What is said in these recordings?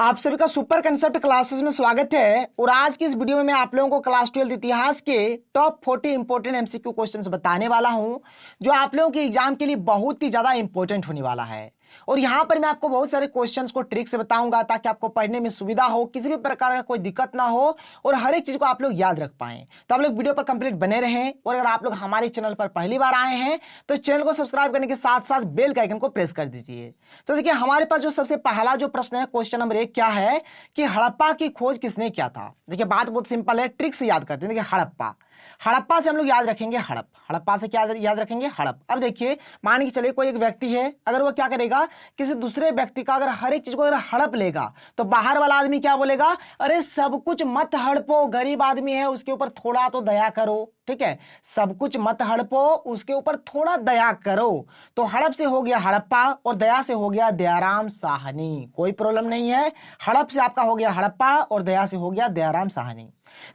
आप सभी का सुपर कंसेप्ट क्लासेस में स्वागत है। और आज की इस वीडियो में मैं आप लोगों को क्लास 12 इतिहास के टॉप 40 इंपॉर्टेंट एमसीक्यू क्वेश्चंस बताने वाला हूं, जो आप लोगों के एग्जाम के लिए बहुत ही ज्यादा इंपॉर्टेंट होने वाला है। और यहां पर मैं आपको बहुत सारे क्वेश्चंस को ट्रिक से बताऊंगा ताकि आपको पढ़ने में सुविधा हो, किसी भी प्रकार का कोई दिक्कत ना हो और हर एक चीज को आप लोग याद रख पाएं। तो आप लोग वीडियो पर कंप्लीट बने रहें। और अगर आप लोग हमारे चैनल पर पहली बार आए हैं तो चैनल को सब्सक्राइब करने के साथ साथ बेल के आइकन को प्रेस कर दीजिए। तो देखिए, हमारे पास जो सबसे पहला जो प्रश्न है, क्वेश्चन नंबर 1 क्या है कि हड़प्पा की खोज किसने किया था। देखिए, बात बहुत सिंपल है, ट्रिक से याद करते हैं। देखिए, हड़प्पा, हड़प्पा से हम लोग याद रखेंगे हड़प, हड़प्पा से क्या याद रखेंगे, हड़प। अब देखिए, मान के चलिए कोई एक व्यक्ति है, अगर वो क्या करेगा, किसी दूसरे व्यक्ति का अगर हर एक चीज को अगर हड़प लेगा तो बाहर वाला आदमी क्या बोलेगा, अरे सब कुछ मत हड़पो, गरीब आदमी है, उसके ऊपर थोड़ा तो दया करो। ठीक है, सब कुछ मत हड़पो, उसके ऊपर थोड़ा दया करो। तो हड़प से हो गया हड़प्पा और दया से हो गया दयाराम साहनी। कोई प्रॉब्लम नहीं है, हड़प से आपका हो गया हड़प्पा और दया से हो गया दयाराम साहनी।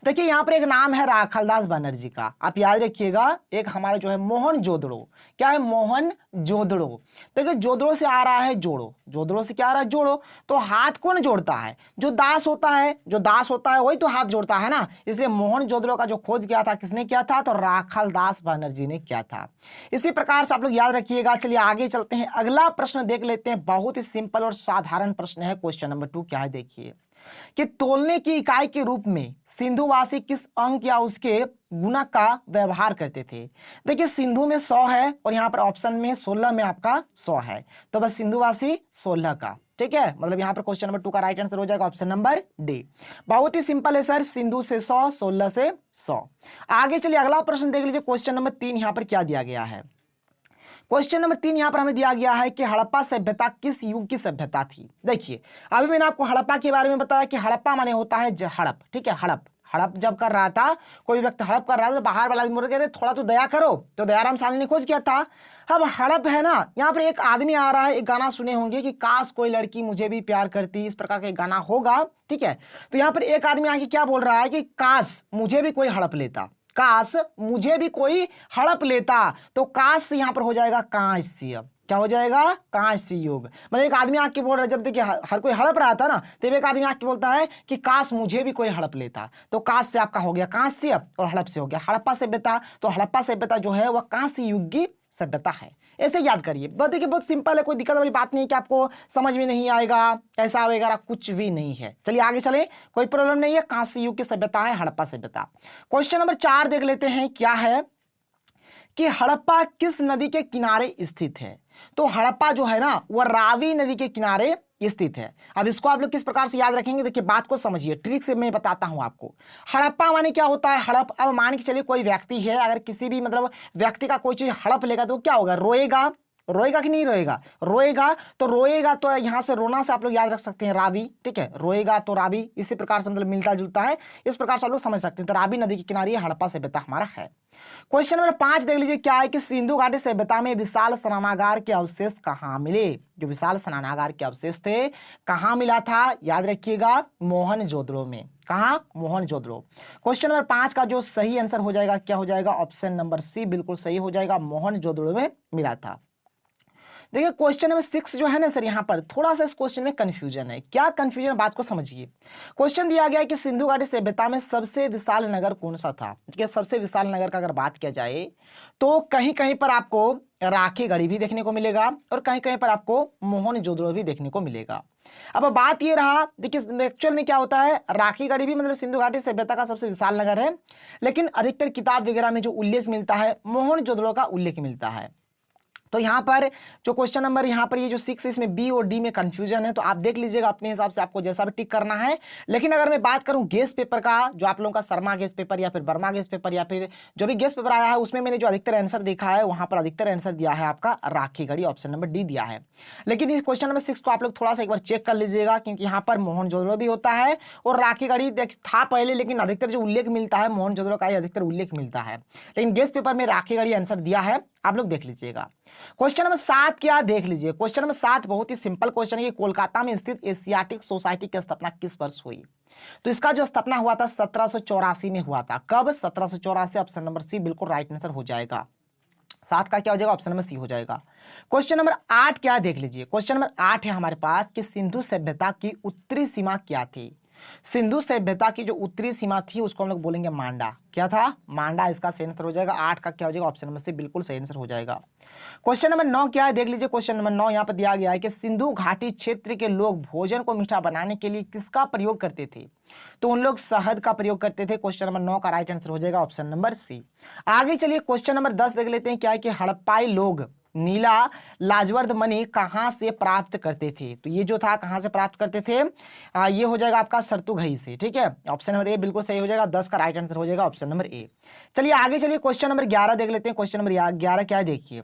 देखिए, यहां पर एक नाम है राखालदास बनर्जी का, आप याद रखिएगा। एक हमारा जो है मोहन जोदड़ो, क्या है, मोहन जोदड़ो। देखिए, जोदड़ो से आ रहा है जोड़ो, जोदड़ो से क्या आ रहा है, जोड़ो। तो हाथ कौन जोड़ता है, जो दास होता है, जो दास होता है वही तो हाथ जोड़ता है ना। इसलिए मोहन जोदड़ो का जो खोज किया था, किसने किया था, तो राखालदास बनर्जी ने किया था। इसी प्रकार से आप लोग याद रखिएगा। चलिए आगे चलते हैं, अगला प्रश्न देख लेते हैं। बहुत ही सिंपल और साधारण प्रश्न है। क्वेश्चन नंबर 2 क्या है, देखिए कि तोलने की इकाई के रूप में सिंधुवासी किस अंक या उसके गुणक का व्यवहार करते थे। देखिए, सिंधु में 100 है और यहां पर ऑप्शन में 16 में आपका 100 है, तो बस सिंधुवासी 16 का। ठीक है, मतलब यहां पर क्वेश्चन नंबर 2 का राइट आंसर हो जाएगा ऑप्शन नंबर डी। बहुत ही सिंपल है सर, सिंधु से 100, 16 से 100। आगे चलिए अगला प्रश्न देख लीजिए। क्वेश्चन नंबर 3 यहां पर क्या दिया गया है। क्वेश्चन नंबर 3 यहां पर हमें दिया गया है कि हड़प्पा सभ्यता किस युग की सभ्यता थी। देखिए, अभी मैंने आपको हड़प्पा के बारे में बताया कि हड़प्पा माने होता है हड़प। ठीक है, हड़प, हड़प जब कर रहा था, कोई व्यक्ति हड़प कर रहा था तो बाहर वाला आदमी बोल, थोड़ा तो दया करो, तो दयाराम साहनी ने खोज किया था। अब हड़प है ना, यहाँ पर एक आदमी आ रहा है, एक गाना सुने होंगे कि काश कोई लड़की मुझे भी प्यार करती, इस प्रकार का एक गाना होगा। ठीक है, तो यहाँ पर एक आदमी आके क्या बोल रहा है कि काश मुझे भी कोई हड़प लेता, काश मुझे भी कोई हड़प लेता। तो काश से यहां पर हो जाएगा कांस्य, क्या हो जाएगा, कांस्य युग। मतलब एक आदमी आके बोल रहा है, जब देखिए हर कोई हड़प रहा था ना, तब एक आदमी आके बोलता है कि काश मुझे भी कोई हड़प लेता। तो काश से आपका हो गया कांस्य और हड़प से हो गया हड़प्पा सभ्यता। तो हड़प्पा सभ्यता जो है वह कांस्य युग की सभ्यता है। ऐसे याद करिए, बस देखिए बहुत सिंपल है, कोई दिक्कत वाली बात नहीं है कि आपको समझ में नहीं आएगा, ऐसा वगैरह कुछ भी नहीं है। चलिए आगे चले, कोई प्रॉब्लम नहीं है, कांस्य युग की सभ्यता है हड़प्पा सभ्यता। क्वेश्चन नंबर 4 देख लेते हैं, क्या है कि हड़प्पा किस नदी के किनारे स्थित है। तो हड़प्पा जो है ना वह रावी नदी के किनारे स्थित है। अब इसको आप लोग किस प्रकार से याद रखेंगे, देखिए बात को समझिए, ट्रिक से मैं बताता हूं आपको। हड़प्पा माने क्या होता है, हड़प। अब मान के चलिए कोई व्यक्ति है, अगर किसी भी मतलब व्यक्ति का कोई चीज हड़प लेगा तो क्या होगा, रोएगा, रोएगा कि नहीं रोएगा, रोएगा। तो रोएगा तो यहां से रोना से आप लोग याद रख सकते हैं रावी। ठीक है, रोएगा तो रावी, इसी प्रकार से मतलब मिलता जुलता है, इस प्रकार से आप लोग समझ सकते हैं। तो रावी नदी के किनारे हड़प्पा सभ्यता हमारा है। क्वेश्चन नंबर 5 देख लीजिए, क्या है कि सिंधु घाटी सभ्यता में विशाल स्नानागार के अवशेष कहां मिले। जो विशाल स्नानागार के अवशेष थे कहां मिला था, याद रखिएगा मोहनजोदड़ो में। कहां, मोहनजोदड़ो। क्वेश्चन नंबर 5 का जो सही आंसर हो जाएगा, क्या हो जाएगा, ऑप्शन नंबर सी बिल्कुल सही हो जाएगा, मोहनजोदड़ो में मिला था। देखिए, क्वेश्चन नंबर 6 जो है ना सर, यहां पर थोड़ा सा इस क्वेश्चन में कंफ्यूजन है। क्या कंफ्यूजन, बात को समझिए। क्वेश्चन दिया गया है कि सिंधु घाटी सभ्यता में सबसे विशाल नगर कौन सा था। देखिए, सबसे विशाल नगर का अगर बात किया जाए तो कहीं कहीं पर आपको राखीगढ़ी भी देखने को मिलेगा और कहीं कहीं पर आपको मोहनजोदड़ो भी देखने को मिलेगा। अब बात ये रहा, देखिए एक्चुअल में क्या होता है, राखीगढ़ी भी मतलब सिंधु घाटी सभ्यता का सबसे विशाल नगर है, लेकिन अधिकतर किताब वगैरह में जो उल्लेख मिलता है मोहनजोदड़ो का उल्लेख मिलता है। तो यहाँ पर जो क्वेश्चन नंबर यहाँ पर ये जो 6 इसमें बी और डी में कंफ्यूजन है, तो आप देख लीजिएगा अपने हिसाब से, आपको जैसा भी टिक करना है। लेकिन अगर मैं बात करूं गेस्ट पेपर का, जो आप लोगों का शर्मा गेस्ट पेपर या फिर वर्मा गेस्ट पेपर या फिर जो भी गेस्ट पेपर आया है, उसमें मैंने जो अधिकतर आंसर देखा है वहां पर अधिकतर आंसर दिया है आपका राखीगढ़ी, ऑप्शन नंबर डी दिया है। लेकिन इस क्वेश्चन नंबर 6 को आप लोग थोड़ा सा एक बार चेक कर लीजिएगा, क्योंकि यहाँ पर मोहनजोदड़ो भी होता है और राखीगढ़ी था पहले, लेकिन अधिकतर जो उल्लेख मिलता है मोहनजोदड़ो का ही अधिकतर उल्लेख मिलता है, लेकिन गेस्ट पेपर में राखीगढ़ी आंसर दिया है, आप लोग देख लीजिएगा। क्वेश्चन नंबर 7 क्या, देख लीजिए। क्वेश्चन नंबर 7 बहुत ही सिंपल क्वेश्चन है कि कोलकाता में स्थित एशियाटिक सोसाइटी की स्थापना किस वर्ष हुई। तो इसका जो स्थापना हुआ था 1784 में हुआ था। कब, 1784, ऑप्शन नंबर सी बिल्कुल राइट आंसर हो जाएगा। 7 का क्या हो जाएगा? ऑप्शन नंबर सी हो जाएगा। क्वेश्चन नंबर 8 क्या है देख लीजिए। क्वेश्चन नंबर 8 है हमारे पास कि सिंधु सभ्यता की उत्तरी सीमा क्या थी? सिंधु सभ्यता की जो उत्तरी सीमा थी उसको हम लोग बोलेंगे मांडा। क्या था? मांडा इसका सही आंसर हो जाएगा। 8 का क्या हो जाएगा? ऑप्शन नंबर सी बिल्कुल सही आंसर हो जाएगा। क्वेश्चन नंबर 9 क्या है देख लीजिए। क्वेश्चन नंबर 9 यहाँ पर दिया गया है कि सिंधु घाटी क्षेत्र के लोग भोजन को मीठा बनाने के लिए किसका प्रयोग करते थे? तो उन लोग शहद का प्रयोग करते थे। क्वेश्चन नंबर 9 का राइट आंसर हो जाएगा ऑप्शन नंबर सी। आगे चलिए क्वेश्चन नंबर 10 देख लेते हैं। क्या है कि हड़प्पाई लोग नीला लाजवर्द मणि कहां से प्राप्त करते थे? तो ये जो था कहां से प्राप्त करते थे? ये हो जाएगा आपका सरतुघई से। ठीक है, ऑप्शन नंबर ए बिल्कुल सही हो जाएगा। 10 का राइट आंसर हो जाएगा ऑप्शन नंबर ए। चलिए आगे चलिए क्वेश्चन नंबर 11 देख लेते हैं। क्वेश्चन नंबर 11 क्या है देखिए।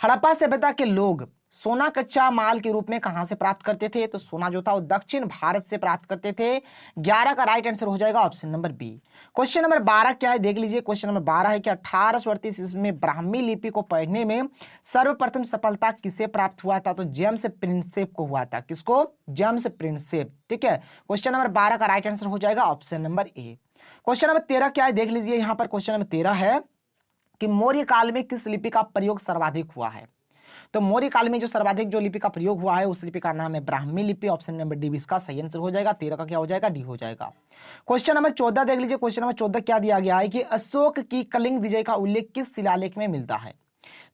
हड़प्पा सभ्यता के लोग सोना कच्चा माल के रूप में कहां से प्राप्त करते थे? तो सोना जो था वो दक्षिण भारत से प्राप्त करते थे। 11 का राइट आंसर हो जाएगा option number B. Question number 12 क्या है देख लीजिए। क्वेश्चन नंबर 12 है कि 1838 ईस्वी में ब्राह्मी लिपि को पढ़ने में सर्वप्रथम सफलता किसे प्राप्त हुआ था? तो जेम्स प्रिंसेप को हुआ था। किसको? James Prinsep. ठीक है, क्वेश्चन नंबर 12 का राइट आंसर हो जाएगा option number A. Question number 13 क्या है देख लीजिए। यहां पर क्वेश्चन नंबर 13 है कि मौर्य काल में किस लिपि का प्रयोग सर्वाधिक हुआ है? तो मौर्य काल में जो सर्वाधिक जो लिपि का प्रयोग हुआ है उस लिपि का नाम है ब्राह्मी लिपि। ऑप्शन नंबर डी इसका सही आंसर हो जाएगा। 13 का क्या हो जाएगा? डी हो जाएगा। क्वेश्चन नंबर 14 देख लीजिए। क्वेश्चन नंबर 14 क्या दिया गया है कि अशोक की कलिंग विजय का उल्लेख किस शिलालेख में मिलता है?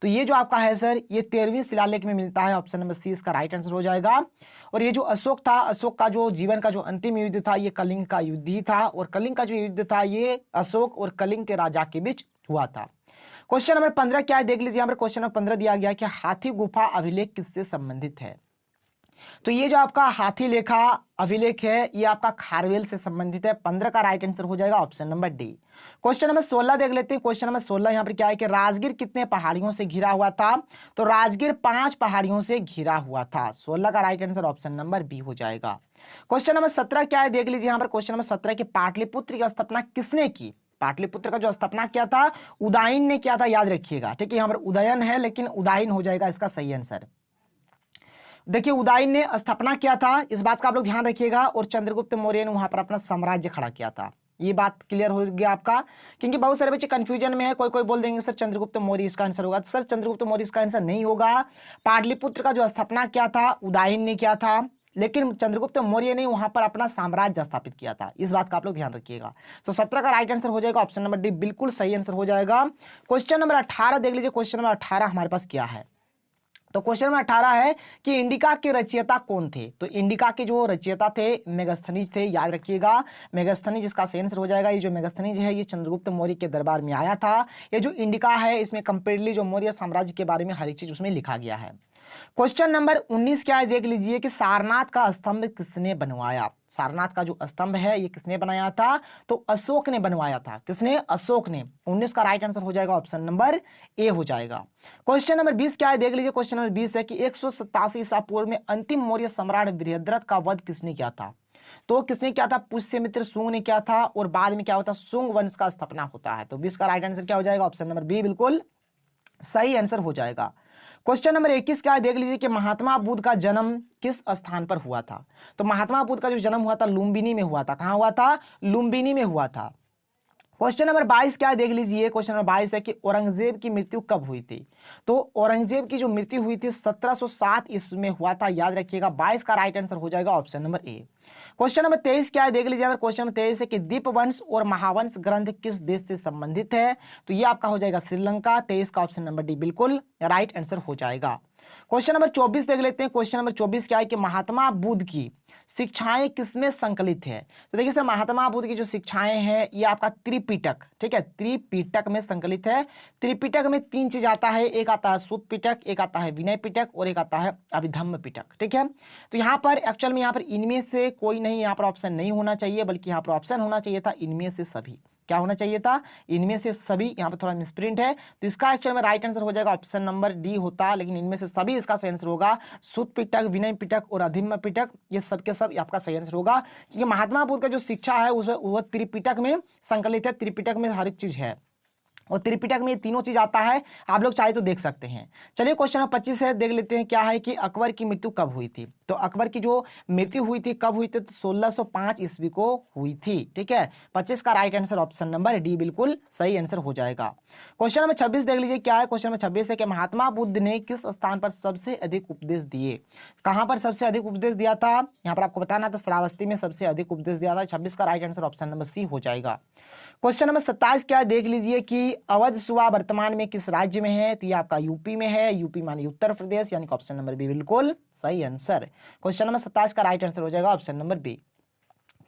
तो ये जो आपका है सर ये 13वीं शिलालेख में मिलता है। ऑप्शन नंबर सी इसका राइट आंसर हो जाएगा। और ये जो अशोक था, अशोक का जो जीवन का जो अंतिम युद्ध था ये कलिंग का युद्ध ही था। और कलिंग का जो युद्ध था ये अशोक और कलिंग के राजा के बीच हुआ था। क्वेश्चन नंबर 15 क्या है देख लीजिए। यहाँ पर क्वेश्चन नंबर 15 दिया गया कि हाथी गुफा अभिलेख किससे संबंधित है? तो ये जो आपका हाथी लेखा अभिलेख है ये आपका खारवेल से संबंधित है। 15 का राइट आंसर हो जाएगा option number D. Question number 16 देख लेते हैं। क्वेश्चन नंबर 16 यहाँ पर क्या है कि राजगीर कितने पहाड़ियों से घिरा हुआ था? तो राजगीर 5 पहाड़ियों से घिरा हुआ था। 16 का right answer option number B हो जाएगा। क्वेश्चन नंबर 17 क्या है देख लीजिए। यहाँ पर क्वेश्चन नंबर 17 की पाटलिपुत्र की स्थापना किसने की? पाटलिपुत्र का जो स्थापना किया था उदयन ने किया था, याद रखिएगा। ठीक है, यहाँ पर उदयन है लेकिन उदयन हो जाएगा इसका सही आंसर। देखिए उदयन ने स्थापना किया था, इस बात का आप लोग ध्यान रखिएगा। और चंद्रगुप्त मौर्य ने वहां पर अपना साम्राज्य खड़ा किया था। ये बात क्लियर हो गया आपका, क्योंकि बहुत सारे बच्चे कंफ्यूजन में है। कोई कोई बोल देंगे सर चंद्रगुप्त मौर्य इसका आंसर होगा। तो सर चंद्रगुप्त मौर्य इसका आंसर नहीं होगा। पाटलिपुत्र का जो स्थापना किया था उदयन ने किया था, लेकिन चंद्रगुप्त मौर्य ने वहां पर अपना साम्राज्य स्थापित किया था। इस बात का आप लोग ध्यान रखिएगा। तो 17 का राइट आंसर हो जाएगा ऑप्शन नंबर डी बिल्कुल सही आंसर हो जाएगा। क्वेश्चन नंबर 18 देख लीजिए। क्वेश्चन नंबर 18 हमारे पास क्या है? तो क्वेश्चन नंबर 18 है कि इंडिका के रचयिता कौन थे? तो इंडिका के जो रचयिता थे मेगास्थनीज थे, याद रखिएगा। मेगास्थनीज इसका सही आंसर हो जाएगा। ये जो मेगास्थनीज है ये चंद्रगुप्त मौर्य के दरबार में आया था। ये जो इंडिका है इसमें कंप्लीटली जो मौर्य साम्राज्य के बारे में हर एक चीज उसमें लिखा गया है। क्वेश्चन नंबर 19 क्या है देख लीजिए कि सारनाथ का स्तंभ किसने बनवाया? सारनाथ का जो स्तंभ है ये किसने बनाया था? तो अशोक ने बनवाया था। किसने? अशोक ने। 19 का राइट आंसर हो जाएगा ऑप्शन नंबर ए हो जाएगा। क्वेश्चन नंबर 20 क्या है देख लीजिए। क्वेश्चन नंबर 20 है कि 187 ईसा पूर्व में अंतिम मौर्य सम्राट बृहद्रथ का वध किसने किया था? तो किसने किया था? पुष्यमित्र शुंग ने किया था। और बाद में क्या होता है? शुंग वंश का स्थापना होता है। तो 20 का राइट आंसर क्या हो जाएगा? ऑप्शन नंबर बी बिल्कुल सही आंसर हो जाएगा। क्वेश्चन नंबर 21 क्या है देख लीजिए कि महात्मा बुद्ध का जन्म किस स्थान पर हुआ था? तो महात्मा बुद्ध का जो जन्म हुआ था लुम्बिनी में हुआ था। कहां हुआ था? लुम्बिनी में हुआ था। क्वेश्चन नंबर 22 क्या है देख लीजिए। क्वेश्चन नंबर 22 है कि औरंगजेब की मृत्यु कब हुई थी? तो औरंगजेब की जो मृत्यु हुई थी 1707 ईस्वी में हुआ था, याद रखिएगा। 22 का राइट आंसर हो जाएगा option number A. Question number 23 क्या है देख लीजिए। क्वेश्चन नंबर 23 है कि दीपवंश और महावंश ग्रंथ किस देश से संबंधित है? तो ये आपका हो जाएगा श्रीलंका। 23 का ऑप्शन नंबर डी बिल्कुल राइट आंसर हो जाएगा। क्वेश्चन नंबर 24 देख लेते हैं। क्वेश्चन नंबर 24 क्या है कि महात्मा बुद्ध की शिक्षाएं किसमें संकलित है? तो देखिए सर महात्मा बुद्ध की जो शिक्षाएं हैं ये आपका त्रिपिटक, ठीक है, त्रिपिटक में संकलित है। त्रिपिटक में 3 चीज आता है, एक आता है सुत्त पिटक, एक आता है विनय पिटक और एक आता है अभिधम्म पिटक। ठीक है, तो यहाँ पर एक्चुअल में यहाँ पर इनमें से कोई नहीं, यहाँ पर ऑप्शन नहीं होना चाहिए, बल्कि यहाँ पर ऑप्शन होना चाहिए था इनमें से सभी। क्या होना चाहिए था? इनमें से सभी। यहाँ पर थोड़ा मिसप्रिंट है, तो इसका एक्चुअल में राइट आंसर हो जाएगा ऑप्शन नंबर डी होता, लेकिन इनमें से सभी इसका सही आंसर होगा। सुत्त पिटक, विनय पिटक और अभिधम्म पिटक ये सब के सब आपका सही आंसर होगा, क्योंकि महात्मा बुद्ध का जो शिक्षा है उसमें वो त्रिपिटक में संकलित है। त्रिपिटक में हर एक चीज है। और त्रिपिटक में ये तीनों चीज आता है, आप लोग चाहे तो देख सकते हैं। चलिए क्वेश्चन नंबर 25 है, देख लेते हैं क्या है कि अकबर की मृत्यु कब हुई थी। तो अकबर की जो मृत्यु हुई थी कब हुई थी, तो 1605 ईस्वी को हुई थी। ठीक है, 25 का right answer option number D बिल्कुल सही आंसर हो जाएगा। क्वेश्चन नंबर 26 देख लीजिए क्या है। क्वेश्चन नंबर 26 है कि महात्मा बुद्ध ने किस स्थान पर सबसे अधिक उपदेश दिए। कहां पर सबसे अधिक उपदेश दिया था, यहां पर आपको बताना, तो श्रावस्ती में सबसे अधिक उपदेश दिया था। 26 का right answer option number C हो जाएगा। क्वेश्चन नंबर 27 क्या है, देख लीजिए कि अवध सूबा वर्तमान में किस राज्य में है। तो ये आपका यूपी में है, यूपी मानी उत्तर प्रदेश, यानी कि ऑप्शन नंबर बी बिल्कुल सही आंसर। क्वेश्चन नंबर 27 का राइट आंसर हो जाएगा option number B.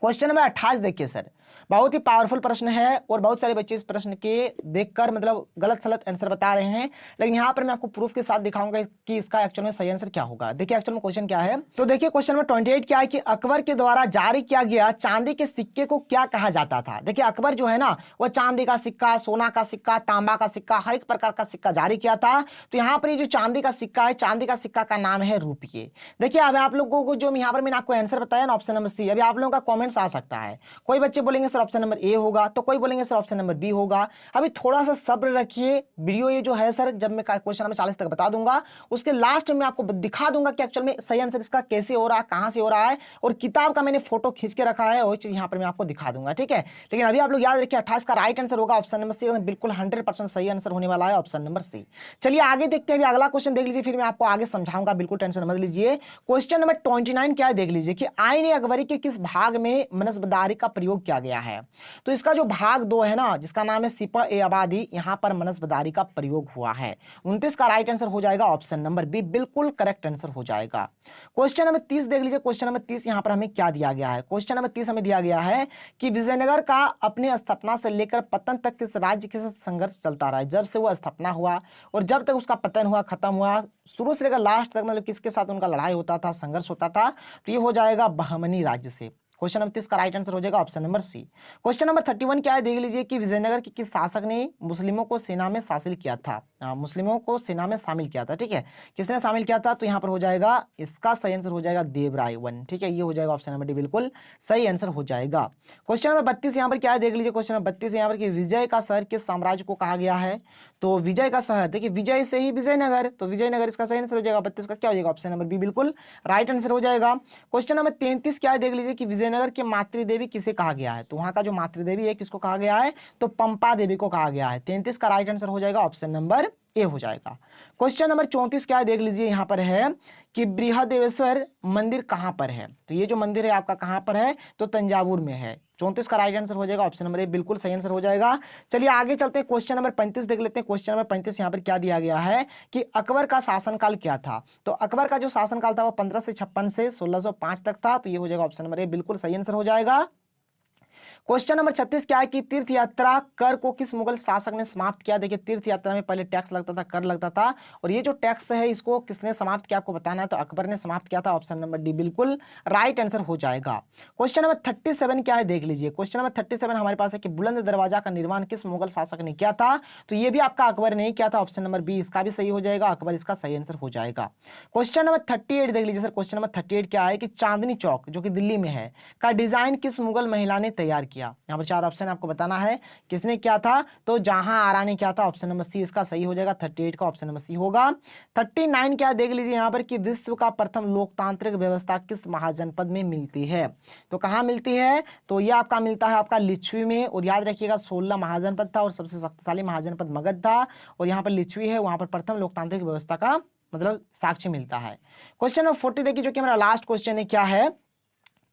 Question number 28 देखिए सर, बहुत ही पावरफुल प्रश्न है और बहुत सारे बच्चे इस प्रश्न के देखकर मतलब गलत सलत आंसर बता रहे हैं, लेकिन यहाँ पर मैं आपको प्रूफ के साथ दिखाऊंगा कि इसका एक्चुअल में सही आंसर क्या होगा। देखिए एक्चुअल में क्वेश्चन क्या है, तो देखिए क्वेश्चन नंबर 28 क्या है कि अकबर के द्वारा जारी किया गया चांदी के सिक्के को क्या कहा जाता था। देखिए अकबर जो है ना, वो चांदी का सिक्का, सोना का सिक्का, तांबा का सिक्का, हर एक प्रकार का सिक्का जारी किया था। तो यहाँ पर ये जो चांदी का सिक्का है, चांदी का सिक्का का नाम है रुपये। देखिए अब आप लोगों को जो यहाँ पर मैंने आपको आंसर बताया ना ऑप्शन नंबर सी, अभी आप लोगों का कॉमेंट्स आ सकता है। कोई बच्चे बोलेंगे सर ऑप्शन नंबर ए होगा, तो कोई बोलेंगे सर ऑप्शन नंबर बी होगा। अभी थोड़ा सा सब्र रखिए, वीडियो ये जो है सर जब मैं क्वेश्चन नंबर 40 तक बता दूंगा, उसके लास्ट में आपको दिखा दूंगा कि एक्चुअल में सही आंसर इसका कैसे हो रहा है, कहां से हो रहा है, और किताब का मैंने फोटो खींच के रखा है, वही चीज यहाँ पर मैं आपको दिखा दूंगा। ठीक है, लेकिन अभी आप लोग याद रखिए 28 का राइट आंसर होगा ऑप्शन नंबर सी, बिल्कुल 100% सही आंसर होने वाला है ऑप्शन नंबर सी। चलिए आगे देखते हैं, अभी अगला क्वेश्चन देख लीजिए, फिर मैं आपको आगे समझाऊंगा, बिल्कुल टेंशन मत लीजिए। क्वेश्चन नंबर 29 क्या है, देख लीजिए कि आईन अकबरी के किस भाग में मनसबदारी का प्रयोग किया गया है। तो इसका जो भाग 2 है ना, जिसका नाम है सिपा ए आबादी, यहां पर मनसबदारी का प्रयोग हुआ है। 29 का राइट आंसर हो जाएगा ऑप्शन नंबर बी, बिल्कुल करेक्ट आंसर हो जाएगा। क्वेश्चन नंबर 30 देख लीजिए, क्वेश्चन नंबर 30 यहां पर हमें क्या दिया गया है। क्वेश्चन नंबर 30 हमें दिया गया है कि विजयनगर का अपने स्थापना से लेकर पतन तक किस राज्य के साथ संघर्ष चलता रहा है। जब से वो स्थापना हुआ और जब तक उसका पतन हुआ, खत्म हुआ, शुरू से लेकर लास्ट तक मतलब किसके साथ उनका लड़ाई होता था, संघर्ष होता था, तो ये हो जाएगा बहमनी राज्य से। क्वेश्चन नंबर 30 का राइट आंसर हो जाएगा option number C. Question number 31 क्या है, देख लीजिए कि विजयनगर के किस शासक ने मुस्लिमों को सेना में शामिल किया था। मुस्लिमों को सेना में शामिल किया था। ठीक है, किसने शामिल किया था, तो यहाँ पर हो जाएगा इसका सही आंसर हो जाएगा देवराय वन। ठीक है, ये हो जाएगा ऑप्शन नंबर डी, बिल्कुल सही आंसर हो जाएगा। क्वेश्चन नंबर 32 यहाँ पर क्या है, देख लीजिए क्वेश्चन नंबर 32 यहाँ पर कि विजय का शहर किस साम्राज्य को कहा गया है। तो विजय का शहर, देखिए विजय से ही विजयनगर, तो विजयनगर इसका सही आंसर हो जाएगा। 32 का क्या हो जाएगा ऑप्शन नंबर बी, बिल्कुल राइट आंसर हो जाएगा। क्वेश्चन नंबर 33 क्या है, देख लीजिए कि विजयनगर के मातृदेवी किसे कहा गया है। तो वहां का जो मातृदेवी है किसको कहा गया है, तो पंपा देवी को कहा गया है। 33 का राइट आंसर हो जाएगा ऑप्शन नंबर ए हो जाएगा। क्वेश्चन नंबर 34 क्या है, देख लीजिए यहां पर है कि बृहदेवेश्वर मंदिर कहां पर है। तो ये जो मंदिर है आपका कहां पर है, तो तंजावुर में है। 34 का राइट आंसर हो जाएगा ऑप्शन नंबर ए, बिल्कुल सही आंसर हो जाएगा। चलिए आगे चलते हैं, क्वेश्चन नंबर 35 देख लेते हैं। क्वेश्चन नंबर 35 यहाँ पर क्या दिया गया है कि अकबर का शासनकाल क्या था। तो अकबर का जो शासनकाल था वो 1556 से 1605 तक था। तो ये हो जाएगा ऑप्शन नंबर ए, बिल्कुल सही आंसर हो जाएगा। क्वेश्चन नंबर 36 क्या है कि तीर्थ यात्रा कर को किस मुगल शासक ने समाप्त किया। देखिए तीर्थ यात्रा में पहले टैक्स लगता था, कर लगता था, और ये जो टैक्स है इसको किसने समाप्त किया आपको बताना है। तो अकबर ने समाप्त किया था, ऑप्शन नंबर डी बिल्कुल राइट आंसर हो जाएगा। क्वेश्चन नंबर 37 क्या है, देख लीजिए क्वेश्चन नंबर 37 हमारे पास है कि बुलंद दरवाजा का निर्माण किस मुगल शासक ने किया था। तो ये भी आपका अकबर ने किया था, ऑप्शन नंबर बी इसका भी सही हो जाएगा, अकबर इसका सही आंसर हो जाएगा। क्वेश्चन नंबर 38 देख लीजिए सर, क्वेश्चन नंबर 38 क्या है कि चांदनी चौक जो कि दिल्ली में है का डिजाइन किस मुगल महिला ने तैयार किया। यहाँ पर 4 ऑप्शन आपको बताना है किसने किया था। तो जहां आरा ने किया था, ऑप्शन नंबर सी इसका सही हो जाएगा। 38 का ऑप्शन नंबर सी होगा। 39 क्या देख लीजिए यहाँ पर कि विश्व का प्रथम लोकतांत्रिक व्यवस्था किस महाजनपद में मिलती है। तो कहां मिलती है, तो यह आपका मिलता है आपका लिच्छवी में, और याद रखिएगा 16 महाजनपद था और सबसे शक्तिशाली महाजनपद मगध था, और यहाँ पर लिच्छवी है, वहां पर प्रथम लोकतांत्रिक व्यवस्था का मतलब साक्ष्य मिलता है। क्वेश्चन नंबर 40 देखिए जो कि हमारा लास्ट क्वेश्चन है, क्या है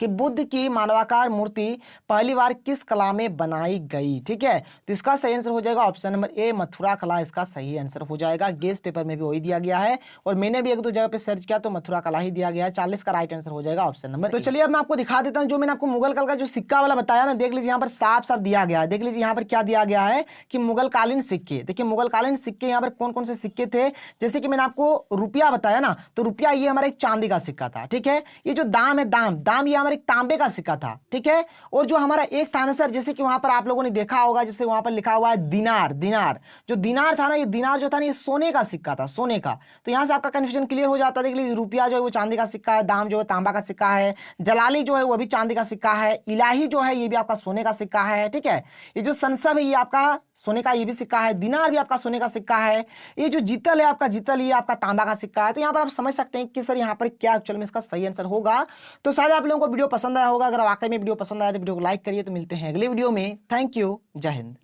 कि बुद्ध की मानवाकार मूर्ति पहली बार किस कला में बनाई गई। ठीक है, तो इसका सही आंसर हो जाएगा ऑप्शन नंबर ए, मथुरा कला इसका सही आंसर हो जाएगा। गेस्ट पेपर में भी वही दिया गया है, और मैंने भी 1-2 जगह पे सर्च किया तो मथुरा कला ही दिया गया है। 40 का राइट आंसर हो जाएगा ऑप्शन नंबर। तो चलिए अब मैं आपको दिखा देता हूं, जो मैंने आपको मुगल काल का जो सिक्का वाला बताया ना, देख लीजिए यहाँ पर साफ साफ दिया गया है। देख लीजिए यहाँ पर क्या दिया गया है कि मुगल कालीन सिक्के। देखिए मुगल कालीन सिक्के यहाँ पर कौन कौन से सिक्के थे, जैसे कि मैंने आपको रुपया बताया ना, तो रुपया ये हमारा एक चांदी का सिक्का था। ठीक है, ये जो दाम है, दाम ये हमारा हमारे एक तांबे का सिक्का था, ठीक है। और जो हमारा एक था ना सर, जैसे कि वहां पर आप लोगों ने देखा होगा, जैसे वहां पर लिखा हुआ है दिनार। दिनार जो दिनार था ना, ये दिनार जो था ना, ये सोने का सिक्का था, सोने का। तो यहाँ से आपका कन्फ्यूजन क्लियर हो जाता है। देख लीजिए, रुपया जो है वो चांदी का सिक्का है, दाम जो है तांबा का सिक्का है, जलाली जो है वो भी चांदी का सिक्का है, इलाही जो है ये भी आपका सोने का सिक्का है, ठीक है। ये जो संसब है ये आपका सोने का, ये भी सिक्का है। दिनार भी आपका सोने का सिक्का है। ये जो जीतल है आपका, जीतल ये आपका तांबा का सिक्का है। तो यहाँ पर आप समझ सकते हैं कि सर यहाँ पर क्या एक्चुअल में इसका सही आंसर होगा। तो शायद आप लोगों को वीडियो पसंद आया होगा। अगर वाकई में वीडियो पसंद आया तो वीडियो को लाइक करिए। तो मिलते हैं अगले वीडियो में। थैंक यू, जय हिंद।